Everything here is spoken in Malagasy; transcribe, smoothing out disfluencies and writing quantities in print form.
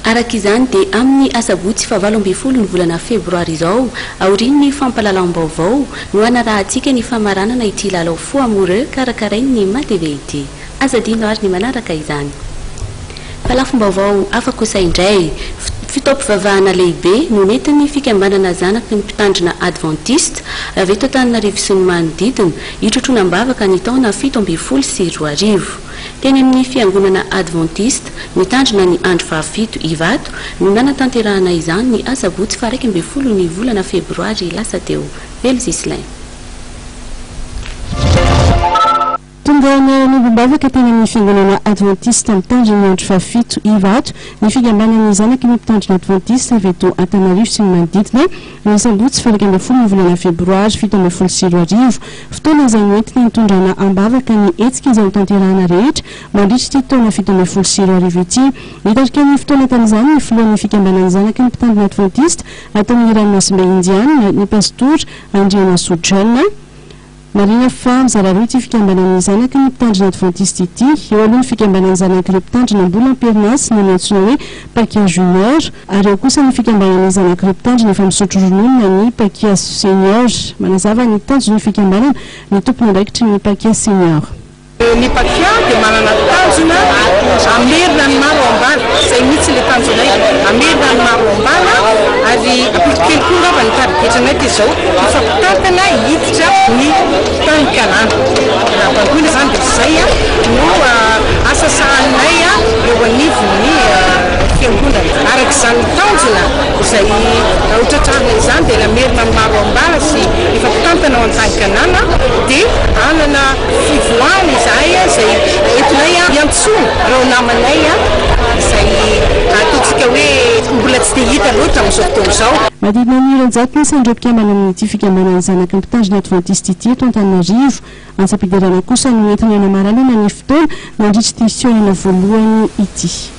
Arak'izany dia amin'ny asabotsy fahavalo ambin'ny folo ny volana febroary izao aorian'ny fampalalam-baovao no hanarahantsika ny famaranana ity lalao fo amore karakarain'ny madeveity azadino ary ny manaraka izany falafom-baovao afa-kosa indray fitaompivavahana lehibe no nentin'ny fikambanana zanaky ny mpitandrina adventiste avy eto Antananarivo sy ny manodidina hitrotroana-bavaka ny taona 17 teny amin'ny fiangonana adventiste mitandrina ny andro 17 ivato no nanatanterahana izany ny asabotsy 1 ny volana febroary lasa teo Velzislain. Tongana nombom-bavaka teny amin'ny fiangonana adventiste mitandrina ny andro 17 ivato ny fikambanana zanaky ny mpitandrina adventiste avy eto Antananarivo sy ny manodidina ny asabotsy 1 ny volana febroary 17 fotoana izay noentina nitondrana am-bavaka ny hetsika izay tanterahana rehetra mandritra ity taona 17 ity nitarika ny fotoana tan'izany ny filohan'ny fikambanana zanaky ny mpitandrina adventiste ataon'ny ranomasimbe indiana ny pastor Andriana Sojalna marina fa mizara roa ity fikambanana zanaky ny mpitandrina adventiste ity eo aloha ny fikambanana zanaky ireo mpitandrina mbola amperinasy no nantsona hoe pakia junior ary eo kosa ny fikambanana zanaky ireo mpitandrina efa misotro ronono ny pakia senior manazava ny tanjony ny fikambanana ny tompony andraikitry ny pakia senior. Ny pakia dia manana tanjona amerina ny maro ambana izay mihitsy le tanjonay amerina ny maro ambana ary ampitokely koa ngamba ny tarigetranay dia izao mifampitantana hiditra ny tanikanana bangoina zany dia izay no asa sahanay eo anivon'ny fiangonana arak'izany tanjona izay hotratrarina izany dia amerina ny maro ambana sy mifampitantana ao an-tanikanana dia anana fivoahana izay entinay iantsoana reo namanay izay ataontsika hoe mbola tsy dia hita loatra amin'izao fotoana izao. Madidina ny iran-jato nisy andreo mpikambanana ity fikambanana zanaky ny mpitandrina adventiste ity eto Antananarivo antsapidirana kosa no entina namaralana ny fotoana nandritra ity sionana voalohany ity.